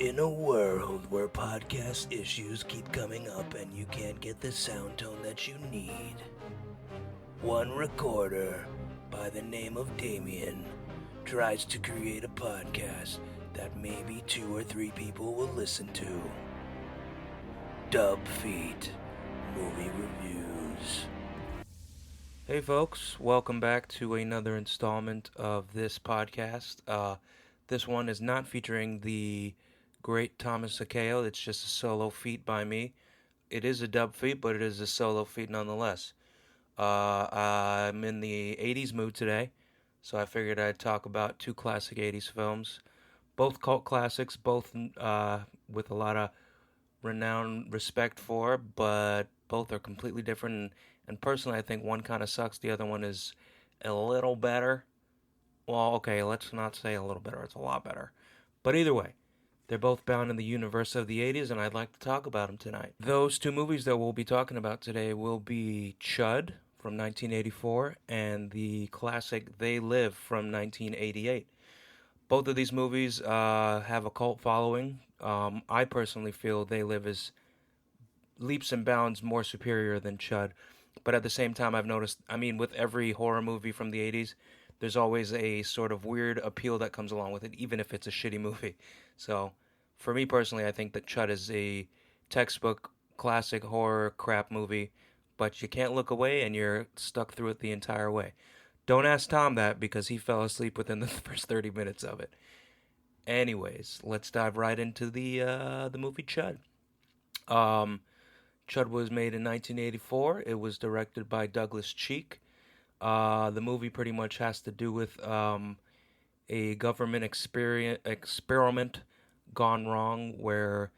In a world where podcast issues keep coming up and you can't get the sound tone that you need, one recorder by the name of Damien tries to create a podcast that maybe 2 or 3 people will listen to. Dubfeat Movie Reviews. Hey folks, welcome back to another installment of this podcast. This one is not featuring the great Thomas Akeo. It's just a solo feat by me. It is a dub feat, but it is a solo feat nonetheless. I'm in the 80s mood today, so I figured I'd talk about 2 classic 80s films. Both cult classics, both with a lot of renowned respect for, but both are completely different. And personally, I think one kind of sucks, the other one is a little better. Well, okay, let's not say a little better, it's a lot better. But either way, they're both bound in the universe of the 80s, and I'd like to talk about them tonight. Those 2 movies that we'll be talking about today will be C.H.U.D from 1984 and the classic They Live from 1988. Both of these movies have a cult following. I personally feel They Live is leaps and bounds more superior than C.H.U.D. But at the same time, I've noticed, with every horror movie from the 80s, there's always a sort of weird appeal that comes along with it, even if it's a shitty movie. So, for me personally, I think that C.H.U.D is a textbook classic horror crap movie, but you can't look away and you're stuck through it the entire way. Don't ask Tom that because he fell asleep within the first 30 minutes of it. Anyways, let's dive right into the movie C.H.U.D. C.H.U.D was made in 1984. It was directed by Douglas Cheek. The movie pretty much has to do with a government experiment gone wrong where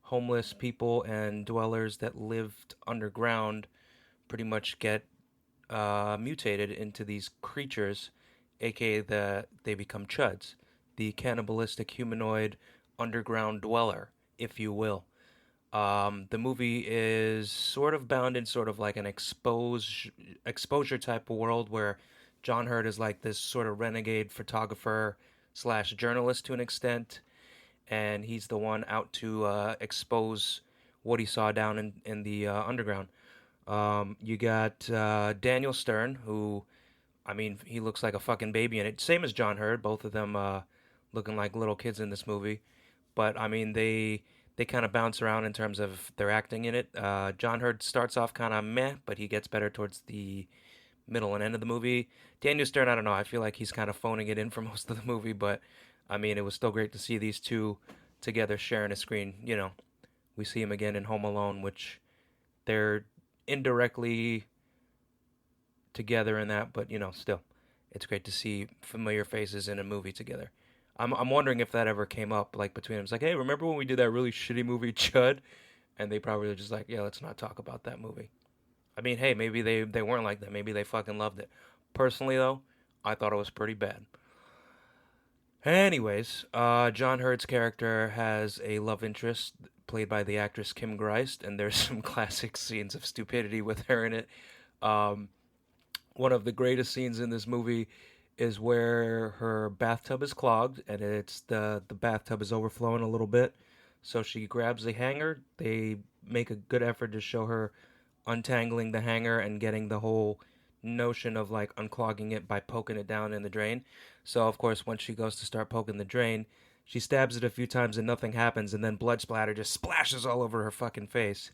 homeless people and dwellers that lived underground pretty much get mutated into these creatures, aka they become C.H.U.Ds, the cannibalistic humanoid underground dweller, if you will. The movie is sort of bound in sort of like an exposure type of world where John Hurt is like this sort of renegade photographer slash journalist to an extent, and he's the one out to expose what he saw down in the underground. You got Daniel Stern, who, he looks like a fucking baby in it. Same as John Hurt, both of them looking like little kids in this movie. But, they kind of bounce around in terms of their acting in it. John Hurt starts off kind of meh, but he gets better towards the middle and end of the movie. Daniel Stern, I don't know. I feel like he's kind of phoning it in for most of the movie, but, it was still great to see these two together sharing a screen. We see him again in Home Alone, which they're indirectly together in that, but still, it's great to see familiar faces in a movie together. I'm wondering if that ever came up, like between them. It's like, hey, remember when we did that really shitty movie C.H.U.D? And they probably were just like, yeah, let's not talk about that movie. Hey, maybe they weren't like that. Maybe they fucking loved it. Personally, though, I thought it was pretty bad. Anyways, John Hurt's character has a love interest played by the actress Kim Greist, and there's some classic scenes of stupidity with her in it. One of the greatest scenes in this movie is where her bathtub is clogged, and it's the bathtub is overflowing a little bit. So she grabs a hanger. They make a good effort to show her untangling the hanger and getting the whole notion of like unclogging it by poking it down in the drain. So of course, once she goes to start poking the drain, she stabs it a few times and nothing happens, and then blood splatter just splashes all over her fucking face.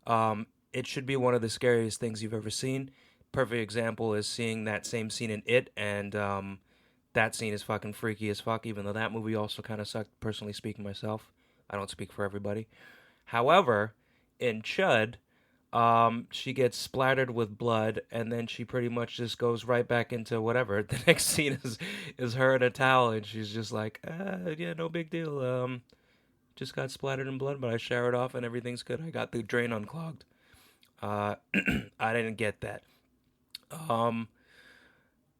It should be one of the scariest things you've ever seen. Perfect example is seeing that same scene in It, and that scene is fucking freaky as fuck, even though that movie also kind of sucked, personally speaking myself. I don't speak for everybody. However, in C.H.U.D, she gets splattered with blood, and then she pretty much just goes right back into whatever. The next scene is her in a towel, and she's just like, yeah, no big deal. Just got splattered in blood, but I showered off, and everything's good. I got the drain unclogged. I didn't get that.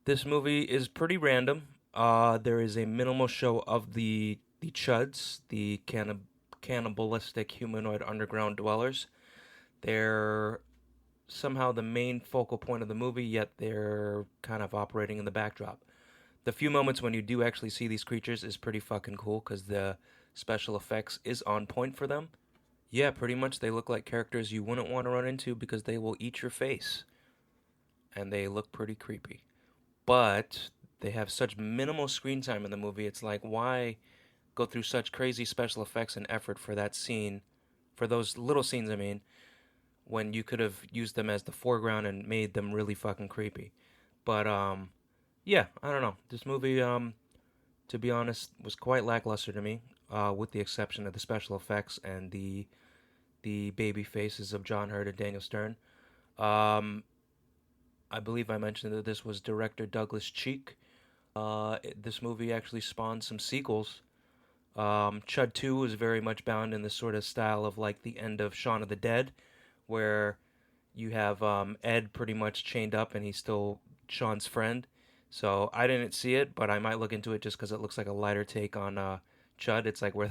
This movie is pretty random. There is a minimal show of the C.H.U.Ds, the cannibalistic humanoid underground dwellers. They're somehow the main focal point of the movie, yet they're kind of operating in the backdrop. The few moments when you do actually see these creatures is pretty fucking cool because special effects is on point for them. Yeah, pretty much they look like characters you wouldn't want to run into because they will eat your face and they look pretty creepy. But they have such minimal screen time in the movie. It's like, why go through such crazy special effects and effort for that scene, for those little scenes, I mean, when you could have used them as the foreground and made them really fucking creepy. But yeah, I don't know. This movie, to be honest, was quite lackluster to me, with the exception of the special effects and the baby faces of John Hurt and Daniel Stern. Um, I believe I mentioned that this was director Douglas Cheek. This movie actually spawned some sequels. Chud 2 was very much bound in the sort of style of like the end of Shaun of the Dead, where you have Ed pretty much chained up and he's still Sean's friend. So I didn't see it, but I might look into it just because it looks like a lighter take on Chud. It's like where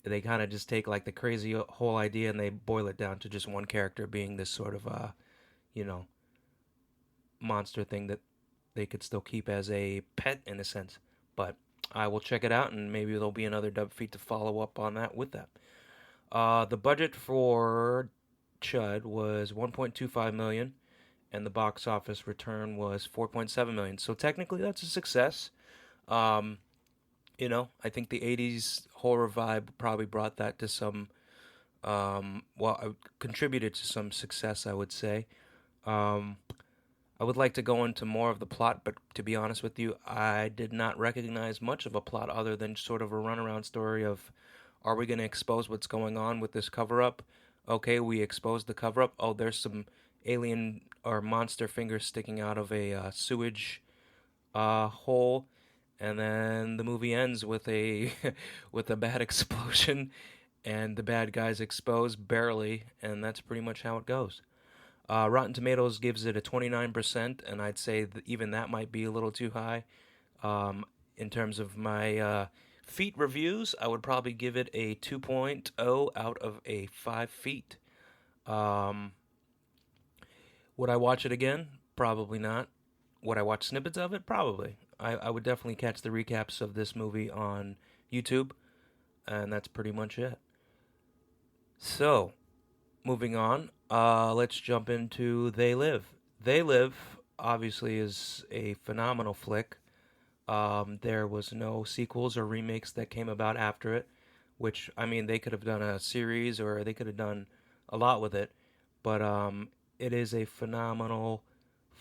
they kind of just take like the crazy whole idea and they boil it down to just one character being this sort of you know monster thing that they could still keep as a pet in a sense. But I will check it out, and maybe there'll be another Dubfeat to follow up on that with that. The budget for Chud was 1.25 million, and the box office return was 4.7 million. So technically, that's a success. Um, I think the '80s horror vibe probably brought that to some, contributed to some success, I would say. Um, I would like to go into more of the plot, but to be honest with you, I did not recognize much of a plot other than sort of a runaround story of, are we going to expose what's going on with this cover up? Okay, we exposed the cover up. Oh, there's some alien or monster fingers sticking out of a sewage hole, and then the movie ends with a with a bad explosion, and the bad guys exposed barely, and that's pretty much how it goes. Rotten Tomatoes gives it a 29%, and I'd say that even that might be a little too high. Um, in terms of my feet reviews, I would probably give it a 2.0 out of a 5 feet. Um, would I watch it again? Probably not. Would I watch snippets of it? Probably. I would definitely catch the recaps of this movie on YouTube, and that's pretty much it. So, moving on, let's jump into They Live. They Live obviously is a phenomenal flick. There was no sequels or remakes that came about after it, which I mean they could have done a series or they could have done a lot with it, but it is a phenomenal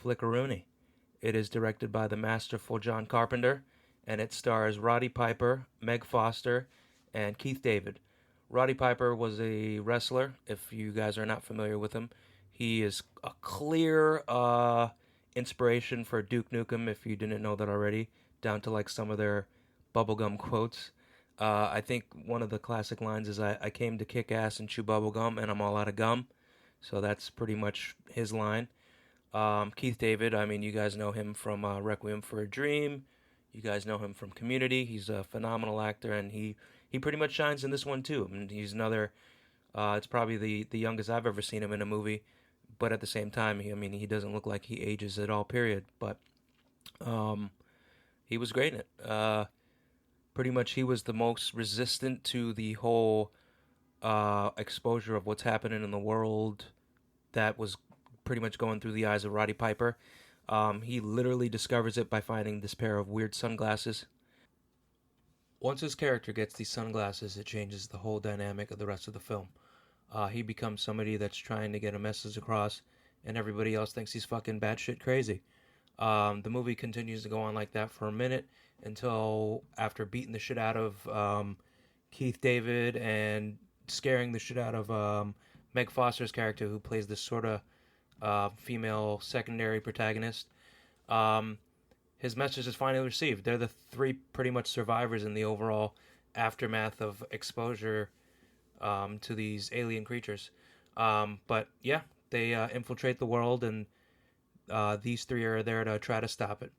flickaroony. It is directed by the masterful John Carpenter, and it stars Roddy Piper, Meg Foster, and Keith David. Roddy Piper was a wrestler. If you guys are not familiar with him, he is a clear inspiration for Duke Nukem. If you didn't know that already, down to like some of their bubblegum quotes. I think one of the classic lines is I came to kick ass and chew bubblegum, and I'm all out of gum. So that's pretty much his line. Keith David, I mean, you guys know him from Requiem for a Dream. You guys know him from Community. He's a phenomenal actor, and he pretty much shines in this one too. I mean, he's another. It's probably the youngest I've ever seen him in a movie, but at the same time, I mean, he doesn't look like he ages at all. Period. But um, he was great in it. Pretty much, he was the most resistant to the whole exposure of what's happening in the world that was pretty much going through the eyes of Roddy Piper. He literally discovers it by finding this pair of weird sunglasses. Once his character gets these sunglasses, it changes the whole dynamic of the rest of the film. He becomes somebody that's trying to get a message across, and everybody else thinks he's fucking batshit crazy. The movie continues to go on like that for a minute until after beating the shit out of Keith David and scaring the shit out of Meg Foster's character, who plays this sort of female secondary protagonist. Um, his message is finally received. They're the three pretty much survivors in the overall aftermath of exposure to these alien creatures. But yeah, they infiltrate the world, and these three are there to try to stop it.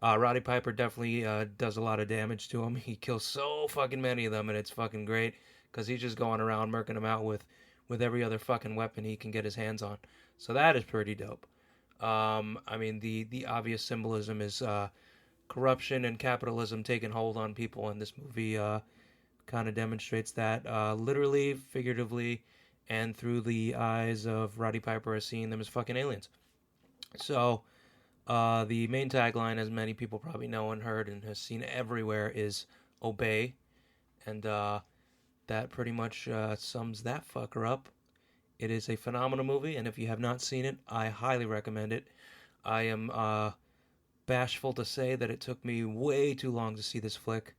Roddy Piper definitely does a lot of damage to him. He kills so fucking many of them, and it's fucking great because he's just going around murking them out with every other fucking weapon he can get his hands on. So that is pretty dope. I mean, the obvious symbolism is corruption and capitalism taking hold on people, and this movie kind of demonstrates that literally, figuratively, and through the eyes of Roddy Piper as seeing them as fucking aliens. So, the main tagline, as many people probably know and heard and has seen everywhere, is "Obey," and that pretty much sums that fucker up. It is a phenomenal movie, and if you have not seen it, I highly recommend it. I am bashful to say that it took me way too long to see this flick,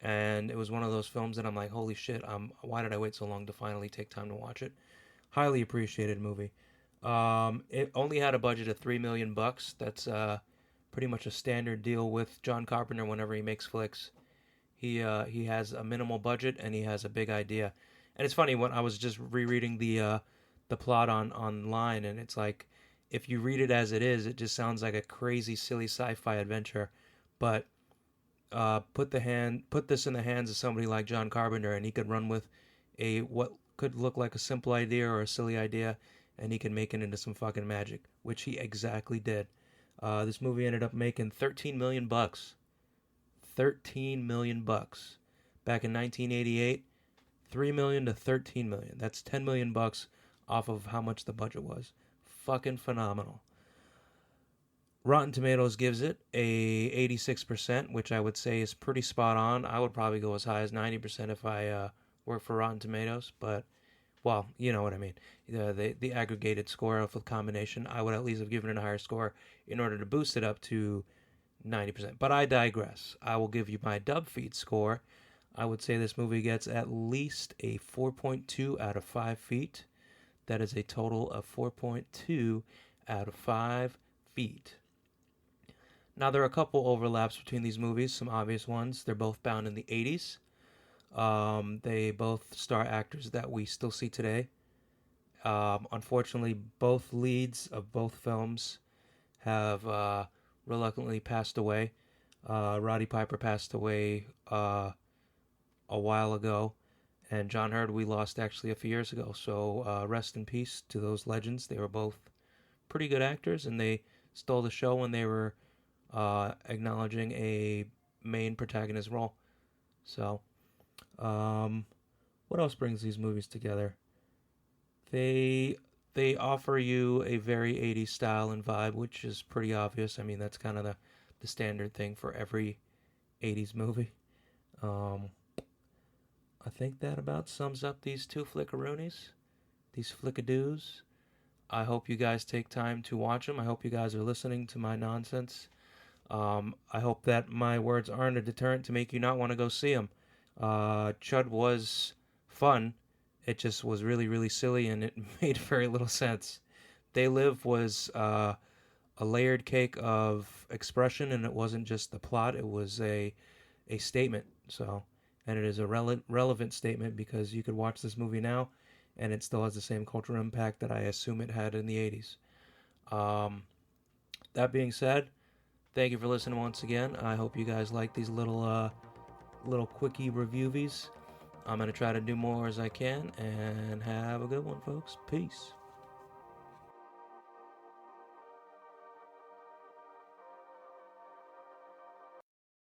and it was one of those films that I'm like, holy shit, why did I wait so long to finally take time to watch it? Highly appreciated movie. It only had a budget of $3 million. That's pretty much a standard deal with John Carpenter whenever he makes flicks. He has a minimal budget and he has a big idea. And it's funny when I was just rereading the plot on online, and it's like if you read it as it is, it just sounds like a crazy, silly sci-fi adventure. But put this in the hands of somebody like John Carpenter, and he could run with a what could look like a simple idea or a silly idea, and he can make it into some fucking magic, which he exactly did. This movie ended up making $13 million. $13 million back in 1988. 3 million to 13 million. That's 10 million bucks off of how much the budget was. Fucking phenomenal. Rotten Tomatoes gives it a 86%, which I would say is pretty spot on. I would probably go as high as 90% if I worked for Rotten Tomatoes, but well, you know what I mean. The aggregated score of the combination, I would at least have given it a higher score in order to boost it up to 90%. But I digress. I will give you my Dubfeat score. I would say this movie gets at least a 4.2 out of 5 feet. That is a total of 4.2 out of 5 feet. Now, there are a couple overlaps between these movies, some obvious ones. They're both bound in the 80s. They both star actors that we still see today. Unfortunately, both leads of both films have reluctantly passed away. Roddy Piper passed away a while ago, and John Hurd we lost actually a few years ago. So rest in peace to those legends. They were both pretty good actors, and they stole the show when they were acknowledging a main protagonist role. So, what else brings these movies together? They they offer you a very 80s style and vibe, which is pretty obvious. I mean, that's kind of the standard thing for every 80s movie. Um, I think that about sums up these two flickaroonies, these flickadoos. I hope you guys take time to watch them. I hope you guys are listening to my nonsense. I hope that my words aren't a deterrent to make you not want to go see them. C.H.U.D was fun. It just was really, really silly, and it made very little sense. They Live was a layered cake of expression, and it wasn't just the plot. It was a statement. So, and it is a relevant statement because you could watch this movie now, and it still has the same cultural impact that I assume it had in the 80s. Um, that being said, thank you for listening once again. I hope you guys like these little quickie reviewies. I'm going to try to do more as I can, and have a good one, folks. Peace.